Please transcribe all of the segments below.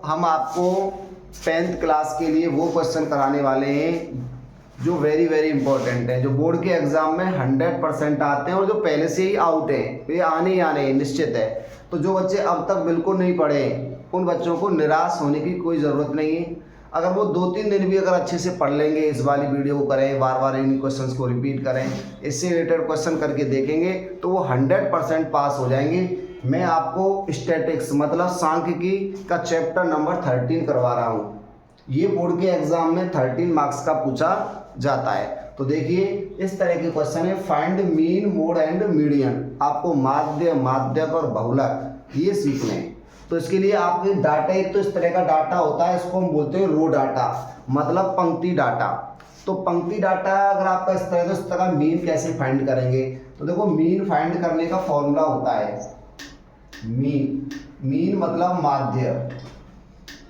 हम आपको 10th class के लिए वो क्वेश्चन कराने वाले हैं जो वेरी वेरी इंपॉर्टेंट है, जो बोर्ड के एग्जाम में 100% आते हैं और जो पहले से ही आउट है, ये आने ही आने निश्चित है। तो जो बच्चे अब तक बिल्कुल नहीं पढ़े उन बच्चों को निराश होने की कोई ज़रूरत नहीं है। अगर वो 2-3 दिन भी अगर अच्छे से पढ़ लेंगे, इस वाली वीडियो को करें, बार बार इन क्वेश्चंस को रिपीट करें, इससे रिलेटेड क्वेश्चन करके देखेंगे तो वो 100% पास हो जाएंगे। मैं आपको स्टैटिक्स मतलब सांख्यिकी का चैप्टर नंबर 13 करवा रहा हूँ। ये बोर्ड के एग्जाम में 13 मार्क्स का पूछा जाता है। तो देखिए इस तरह के क्वेश्चन है, find mean, mode and median. आपको माध्य, माध्यक और बहुलक ये सीखने हैं। तो इसके लिए आपके डाटा, एक तो इस तरह का डाटा होता है, इसको हम बोलते हैं रो डाटा, मतलब पंक्ति डाटा। तो पंक्ति डाटा अगर आपका इस तरह, तो इस तरह मीन कैसे फाइंड करेंगे? तो देखो मीन फाइंड करने का फॉर्मूला होता है मीन मतलब माध्य।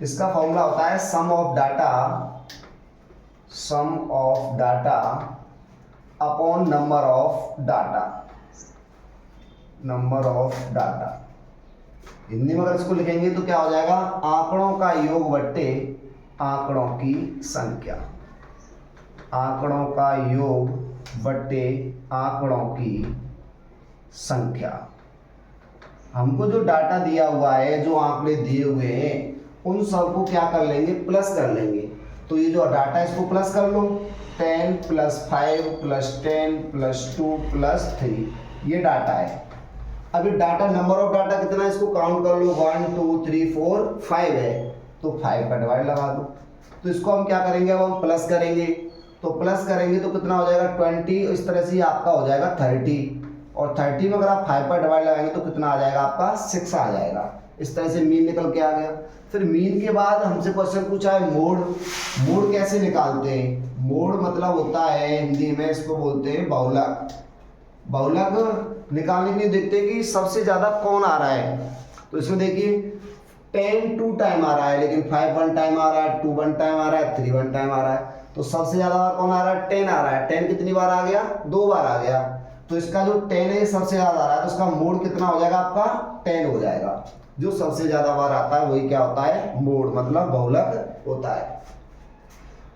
इसका फॉर्मूला होता है sum of data upon number of data. Hindi में अगर इसको लिखेंगे तो क्या हो जाएगा? आंकड़ों का योग बट्टे आंकड़ों की संख्या। आंकड़ों का योग बट्टे आंकड़ों की संख्या। हमको जो डाटा दिया हुआ है, जो आंकड़े दिए हुए हैं, उन सबको क्या कर लेंगे? प्लस कर लेंगे। तो ये जो डाटा है इसको प्लस कर लो, 10 + 5 + 10 + 2 + 3 ये डाटा है। अभी डाटा, नंबर ऑफ डाटा कितना है इसको काउंट कर लो, 1 2 3 4 5 है, तो 5 का डिवाइड लगा दो। तो इसको हम क्या करेंगे? अब हम प्लस करेंगे। तो प्लस करेंगे तो कितना हो जाएगा? 20। इस तरह से आपका हो जाएगा 30, और 30 में अगर आप 5 पर डिवाइड लगाएंगे तो कितना आ जाएगा? आपका 6 आ जाएगा। इस तरह से मीन निकल के आ गया। फिर मीन के बाद हमसे क्वेश्चन पूछा है मोड कैसे निकालते हैं? मोड मतलब होता है हिंदी में, इसको बोलते हैं बहुलक। बहुलक निकालने के लिए देखते हैं कि सबसे ज़्यादा कौन आ रहा है। तो इसमें देखिए 10 2 टाइम आ रहा है, लेकिन 5 1 टाइम आ रहा है, 2 1 टाइम आ रहा है, 3 1 टाइम आ रहा है। तो सबसे ज़्यादा बार कौन आ रहा है? 10 आ रहा है। 10 कितनी बार आ गया? 2 बार आ गया। तो इसका जो 10 है सबसे ज़्यादा आ रहा है, तो इसका मोड कितना हो जाएगा? आपका 10 हो जाएगा। जो सबसे ज़्यादा बार आता है वही क्या होता है? मोड मतलब बहुलक होता है।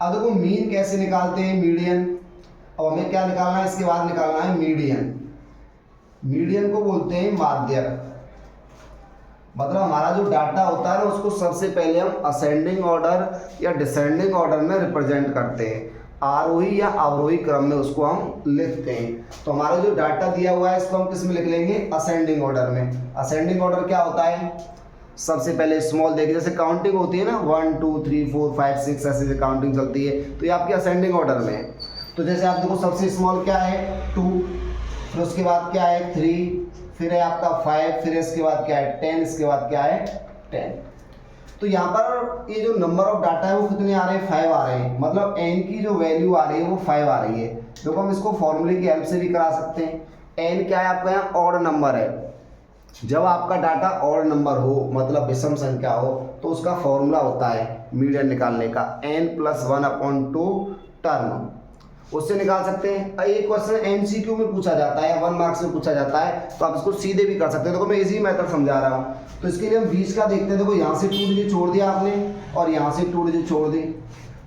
अब देखो मीन कैसे निकालते हैं? मीडियन। अब हमें क्या निकालना है? इसके बाद निकालना है मीडियन। मीडियन को बोलते हैं माध्यक। मतलब हमारा जो डाटा होता है ना, उसको सबसे पहले हम असेंडिंग ऑर्डर या डिसेंडिंग ऑर्डर में रिप्रेजेंट करते हैं, आरोही या अवरोही क्रम में उसको हम लिखते हैं। तो हमारा जो डाटा दिया हुआ है इसको हम किस में लिख लेंगे? असेंडिंग ऑर्डर में। असेंडिंग ऑर्डर क्या होता है? सबसे पहले स्मॉल देखिए, जैसे काउंटिंग होती है ना, 1 2 3 4 5 6 ऐसे काउंटिंग चलती है, तो ये आपकी असेंडिंग ऑर्डर में है। तो जैसे आप देखो सबसे स्मॉल क्या है? 2, फिर उसके बाद क्या है? 3, फिर है आपका 5, फिर इसके बाद क्या है? 10, इसके बाद क्या है? 10। तो यहाँ पर ये जो नंबर ऑफ डाटा है वो कितने आ रहे हैं? 5 आ रहे हैं। मतलब n की जो वैल्यू आ रही है वो 5 आ रही है। देखो हम इसको फॉर्मूले की हेल्प से भी करा सकते हैं। n क्या है आपका? यहाँ ऑड नंबर है। जब आपका डाटा ऑड नंबर हो, मतलब विषम संख्या हो, तो उसका फॉर्मूला होता है मीडियन निकालने का, n + 1/2 टर्म, उससे निकाल सकते हैं। एक क्वेश्चन एमसीक्यू में पूछा जाता है, 1 मार्क्स में पूछा जाता है, तो आप इसको सीधे भी कर सकते हैं। देखो मैं इजी मेथड समझा रहा हूँ। तो इसके लिए हम बीच का देखते हैं। देखो यहाँ से 2 डिजिट छोड़ दिया आपने, और यहाँ से 2 डिजिट छोड़ दी,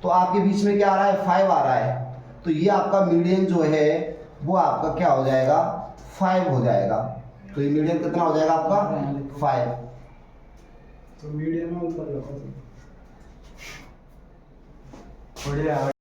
तो आपके बीच में क्या आ रहा है? 5 आ रहा है। तो ये आपका मीडियन जो है वो आपका क्या हो जाएगा? 5 हो जाएगा। तो ये मीडियन कितना हो जाएगा आपका? 5। तो मीडियन में ऊपर रखो।